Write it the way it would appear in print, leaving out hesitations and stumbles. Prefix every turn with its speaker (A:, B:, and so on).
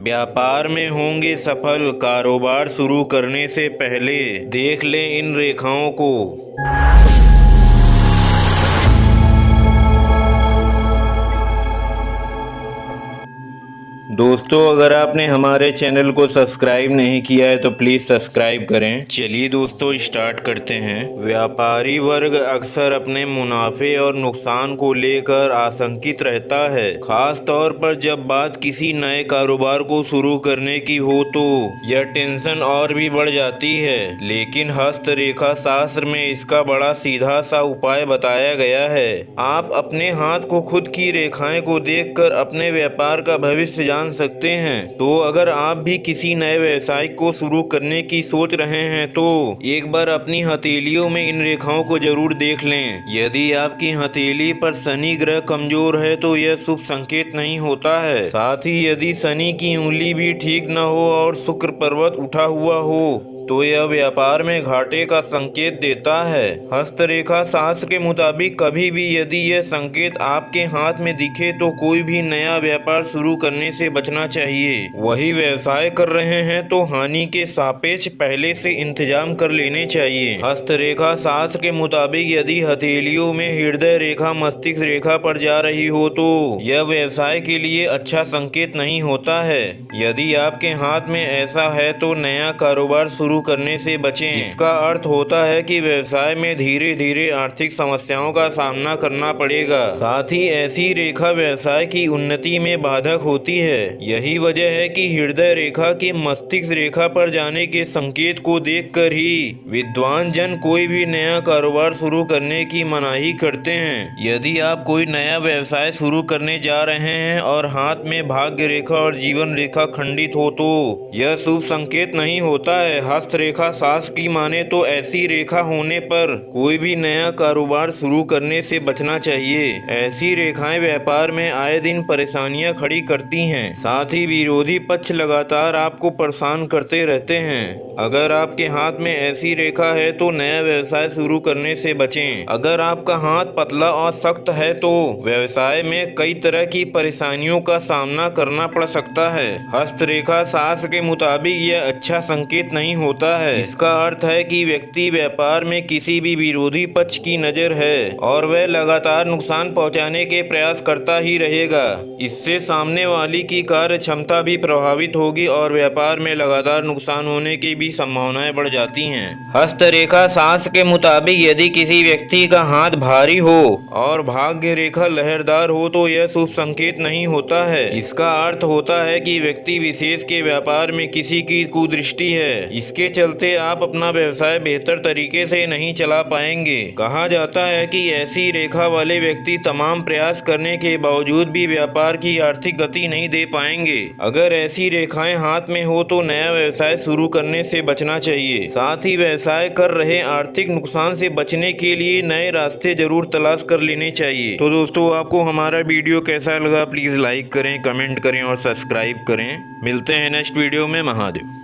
A: व्यापार में होंगे सफल। कारोबार शुरू करने से पहले देख लें इन रेखाओं को। दोस्तों, अगर आपने हमारे चैनल को सब्सक्राइब नहीं किया है तो प्लीज़ सब्सक्राइब करें। चलिए दोस्तों, स्टार्ट करते हैं। व्यापारी वर्ग अक्सर अपने मुनाफे और नुकसान को लेकर आशंकित रहता है, खास तौर पर जब बात किसी नए कारोबार को शुरू करने की हो तो यह टेंशन और भी बढ़ जाती है। लेकिन हस्तरेखा शास्त्र में इसका बड़ा सीधा सा उपाय बताया गया है। आप अपने हाथ को खुद की रेखाएं को देखकर अपने व्यापार का भविष्य जान सकते हैं। तो अगर आप भी किसी नए व्यवसाय को शुरू करने की सोच रहे हैं तो एक बार अपनी हथेलियों में इन रेखाओं को जरूर देख लें। यदि आपकी हथेली पर शनि ग्रह कमजोर है तो यह शुभ संकेत नहीं होता है। साथ ही यदि शनि की उंगली भी ठीक न हो और शुक्र पर्वत उठा हुआ हो तो यह व्यापार में घाटे का संकेत देता है। हस्तरेखा शास्त्र के मुताबिक कभी भी यदि यह संकेत आपके हाथ में दिखे तो कोई भी नया व्यापार शुरू करने से बचना चाहिए। वही व्यवसाय कर रहे हैं तो हानि के सापेक्ष पहले से इंतजाम कर लेने चाहिए। हस्तरेखा शास्त्र के मुताबिक यदि हथेलियों में हृदय रेखा मस्तिष्क रेखा पर जा रही हो तो यह व्यवसाय के लिए अच्छा संकेत नहीं होता है। यदि आपके हाथ में ऐसा है तो नया कारोबार शुरू करने से बचें। इसका अर्थ होता है कि व्यवसाय में धीरे धीरे आर्थिक समस्याओं का सामना करना पड़ेगा। साथ ही ऐसी रेखा व्यवसाय की उन्नति में बाधक होती है। यही वजह है कि हृदय रेखा के मस्तिष्क रेखा पर जाने के संकेत को देखकर ही विद्वान जन कोई भी नया कारोबार शुरू करने की मनाही करते हैं। यदि आप कोई नया व्यवसाय शुरू करने जा रहे हैं और हाथ में भाग्य रेखा और जीवन रेखा खंडित हो तो यह शुभ संकेत नहीं होता है। हस्तरेखा शास्त्र की माने तो ऐसी रेखा होने पर कोई भी नया कारोबार शुरू करने से बचना चाहिए। ऐसी रेखाएं व्यापार में आए दिन परेशानियां खड़ी करती हैं। साथ ही विरोधी पक्ष लगातार आपको परेशान करते रहते हैं। अगर आपके हाथ में ऐसी रेखा है तो नया व्यवसाय शुरू करने से बचें। अगर आपका हाथ पतला और सख्त है तो व्यवसाय में कई तरह की परेशानियों का सामना करना पड़ सकता है। हस्तरेखा शास्त्र के मुताबिक यह अच्छा संकेत नहीं होता है। इसका अर्थ है कि व्यक्ति व्यापार में किसी भी विरोधी पक्ष की नजर है और वह लगातार नुकसान पहुंचाने के प्रयास करता ही रहेगा। इससे सामने वाली की कार्य क्षमता भी प्रभावित होगी और व्यापार में लगातार नुकसान होने की भी संभावनाएं बढ़ जाती हैं। हस्तरेखा शास्त्र के मुताबिक यदि किसी व्यक्ति का हाथ भारी हो और भाग्य रेखा लहरदार हो तो यह शुभ संकेत नहीं होता है। इसका अर्थ होता है कि व्यक्ति विशेष के व्यापार में किसी की कुदृष्टि है। इसके चलते आप अपना व्यवसाय बेहतर तरीके से नहीं चला पाएंगे। कहा जाता है कि ऐसी रेखा वाले व्यक्ति तमाम प्रयास करने के बावजूद भी व्यापार की आर्थिक गति नहीं दे पाएंगे। अगर ऐसी रेखाएं हाथ में हो तो नया व्यवसाय शुरू करने से बचना चाहिए। साथ ही व्यवसाय कर रहे आर्थिक नुकसान से बचने के लिए नए रास्ते जरूर तलाश कर लेने चाहिए। तो दोस्तों, आपको हमारा वीडियो कैसा लगा प्लीज लाइक करें, कमेंट करें और सब्सक्राइब करें। मिलते हैं नेक्स्ट वीडियो में। महादेव।